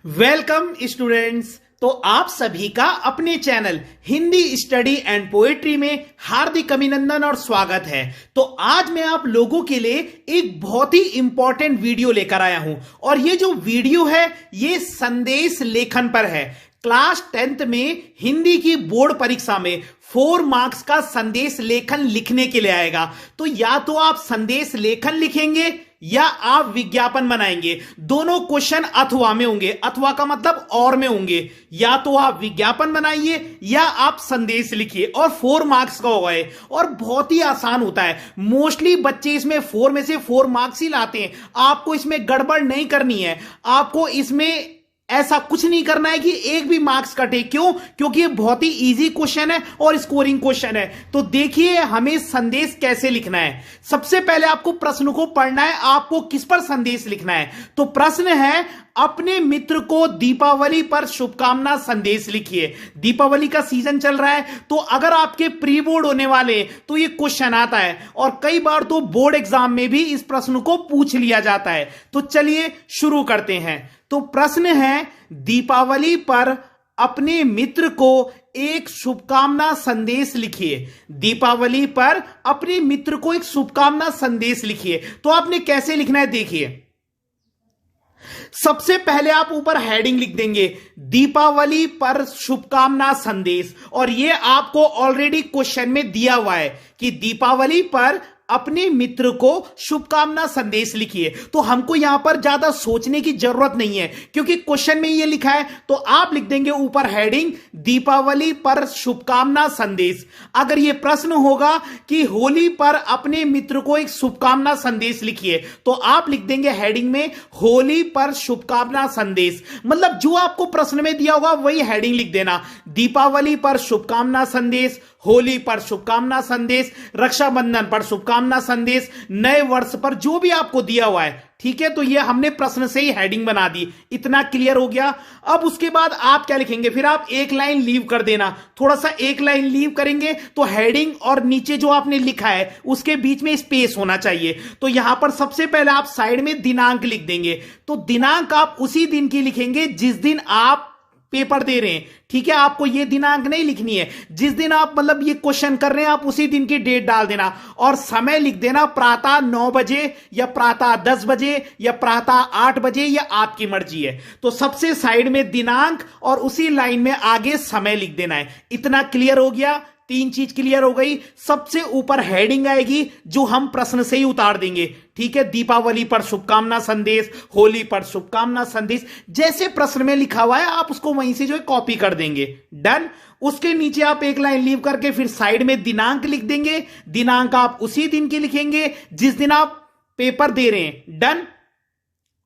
Welcome students. तो आप सभी का अपने channel Hindi study and poetry में हार्दिक अभिनंदन और स्वागत है। तो आज मैं आप लोगों के लिए एक बहुत ही इंपॉर्टेंट वीडियो लेकर आया हूं और ये जो वीडियो है ये संदेश लेखन पर है। क्लास 10th में हिंदी की बोर्ड परीक्षा में 4 मार्क्स का संदेश लेखन लिखने के लिए आएगा। तो या तो आप संदेश लेखन लिखेंगे या आप विज्ञापन बनाएंगे। दोनों क्वेश्चन अथवा में होंगे, अथवा का मतलब और में होंगे। या तो आप विज्ञापन बनाइए या आप संदेश लिखिए और 4 मार्क्स का होगा और बहुत ही आसान होता है। मोस्टली बच्चे इसमें 4 में से 4 मार्क्स ही लाते हैं। आपको इसमें गड़बड़ नहीं करनी है, आपको इसमें ऐसा कुछ नहीं करना है कि एक भी मार्क्स कटे। क्यों? क्योंकि ये बहुत ही इजी क्वेश्चन है और स्कोरिंग क्वेश्चन है। तो देखिए हमें संदेश कैसे लिखना है। सबसे पहले आपको प्रश्न को पढ़ना है, आपको किस पर संदेश लिखना है। तो प्रश्न है, अपने मित्र को दीपावली पर शुभकामना संदेश लिखिए। दीपावली का सीजन चल रहा है तो अगर आपके प्री बोर्ड होने वाले तो ये क्वेश्चन आता है और कई बार तो बोर्ड एग्जाम में भी इस प्रश्न को पूछ लिया जाता है। तो चलिए शुरू करते हैं। तो प्रश्न है, दीपावली पर अपने मित्र को एक शुभकामना संदेश लिखिए। दीपावली पर अपने मित्र को एक शुभकामना संदेश लिखिए। तो आपने कैसे लिखना है देखिए। सबसे पहले आप ऊपर हेडिंग लिख देंगे, दीपावली पर शुभकामना संदेश। और ये आपको ऑलरेडी क्वेश्चन में दिया हुआ है कि दीपावली पर अपने मित्र को शुभकामना संदेश लिखिए। तो हमको यहां पर ज्यादा सोचने की जरूरत नहीं है क्योंकि क्वेश्चन में ये लिखा है। तो आप लिख देंगे ऊपर हेडिंग, दीपावली पर शुभकामना संदेश। अगर ये प्रश्न होगा कि होली पर अपने मित्र को एक शुभकामना संदेश लिखिए तो आप लिख देंगे हेडिंग में, होली पर शुभकामना संदेश। मतलब जो आपको प्रश्न में दिया होगा वही हेडिंग लिख देना। दीपावली पर शुभकामना संदेश, होली पर शुभकामना संदेश, रक्षाबंधन पर शुभकामना संदेश, नए वर्ष पर, जो भी आपको दिया हुआ है। ठीक है, तो ये हमने प्रश्न से ही हेडिंग बना दी। इतना क्लियर हो गया। अब उसके बाद आप क्या लिखेंगे, फिर आप एक लाइन लीव कर देना। थोड़ा सा एक लाइन लीव करेंगे तो हेडिंग और नीचे जो आपने लिखा है उसके बीच में स्पेस होना चाहिए। तो यहां पर सबसे पहले आप साइड में दिनांक लिख देंगे। तो दिनांक आप उसी दिन की लिखेंगे जिस दिन आप पेपर दे रहे हैं। ठीक है, आपको ये दिनांक नहीं लिखनी है। जिस दिन आप मतलब ये क्वेश्चन कर रहे हैं आप उसी दिन की डेट डाल देना और समय लिख देना, प्रातः 9 बजे या प्रातः 10 बजे या प्रातः 8 बजे, या आपकी मर्जी है। तो सबसे साइड में दिनांक और उसी लाइन में आगे समय लिख देना है। इतना क्लियर हो गया। 3 चीज क्लियर हो गई। सबसे ऊपर हेडिंग आएगी जो हम प्रश्न से ही उतार देंगे। ठीक है, दीपावली पर शुभकामना संदेश, होली पर शुभकामना संदेश, जैसे प्रश्न में लिखा हुआ है आप उसको वहीं से जो है कॉपी कर देंगे। डन। उसके नीचे आप एक लाइन लीव करके फिर साइड में दिनांक लिख देंगे। दिनांक आप उसी दिन की लिखेंगे जिस दिन आप पेपर दे रहे हैं। डन।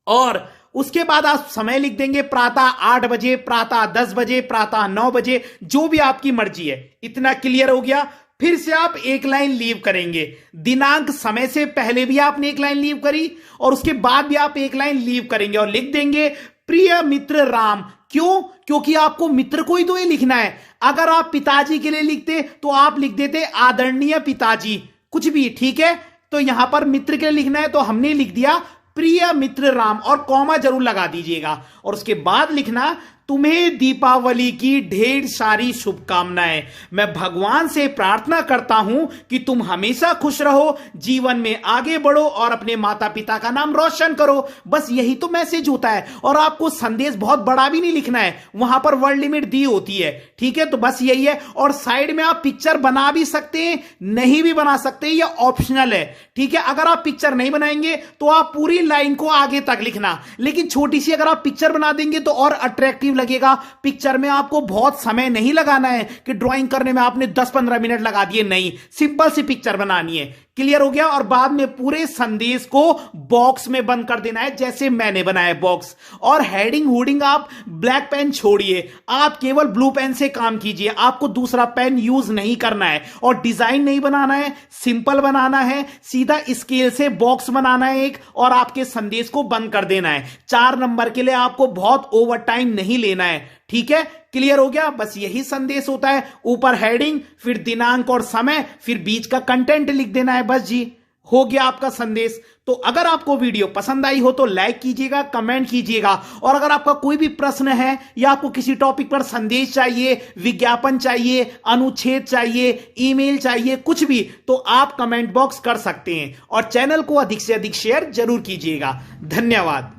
और उसके बाद आप समय लिख देंगे, प्रातः 8 बजे, प्रातः 10 बजे, प्रातः 9 बजे, जो भी आपकी मर्जी है। इतना क्लियर हो गया। फिर से आप एक लाइन लीव करेंगे। दिनांक समय से पहले भी आपने एक लाइन लीव करी और उसके बाद भी आप एक लाइन लीव करेंगे और लिख देंगे, प्रिय मित्र राम। क्यों? क्योंकि आपको मित्र को ही तो ये लिखना है। अगर आप पिताजी के लिए लिखते तो आप लिख देते आदरणीय पिताजी, कुछ भी। ठीक है, तो यहां पर मित्र के लिए लिखना है तो हमने लिख दिया प्रिय मित्र राम और कॉमा जरूर लगा दीजिएगा। और उसके बाद लिखना, तुम्हें दीपावली की ढेर सारी शुभकामनाएं। मैं भगवान से प्रार्थना करता हूं कि तुम हमेशा खुश रहो, जीवन में आगे बढ़ो और अपने माता पिता का नाम रोशन करो। बस यही तो मैसेज होता है। और आपको संदेश बहुत बड़ा भी नहीं लिखना है, वहां पर वर्ड लिमिट दी होती है। ठीक है, तो बस यही है। और साइड में आप पिक्चर बना भी सकते हैं, नहीं भी बना सकते, यह ऑप्शनल है। ठीक है, अगर आप पिक्चर नहीं बनाएंगे तो आप पूरी लाइन को आगे तक लिखना, लेकिन छोटी सी अगर आप पिक्चर बना देंगे तो और अट्रैक्टिव लगेगा। पिक्चर में आपको बहुत समय नहीं लगाना है कि ड्राइंग करने में आपने 10-15 मिनट लगा दिए। नहीं, सिंपल सी पिक्चर बनानी है। क्लियर हो गया। और बाद में पूरे संदेश को बॉक्स में बंद कर देना है जैसे मैंने बनाया बॉक्स। और हेडिंग होर्डिंग आप ब्लैक पेन छोड़िए, आप केवल ब्लू पेन से काम कीजिए। आपको दूसरा पेन यूज नहीं करना है और डिजाइन नहीं बनाना है, सिंपल बनाना है। सीधा स्केल से बॉक्स बनाना है एक और आपके संदेश को बंद कर देना है। 4 नंबर के लिए आपको बहुत ओवर टाइम नहीं लेना है। ठीक है, क्लियर हो गया। बस यही संदेश होता है। ऊपर हेडिंग, फिर दिनांक और समय, फिर बीच का कंटेंट लिख देना है। बस जी, हो गया आपका संदेश। तो अगर आपको वीडियो पसंद आई हो तो लाइक कीजिएगा, कमेंट कीजिएगा, और अगर आपका कोई भी प्रश्न है या आपको किसी टॉपिक पर संदेश चाहिए, विज्ञापन चाहिए, अनुच्छेद चाहिए, ईमेल चाहिए, कुछ भी, तो आप कमेंट बॉक्स कर सकते हैं। और चैनल को अधिक से अधिक शेयर जरूर कीजिएगा। धन्यवाद।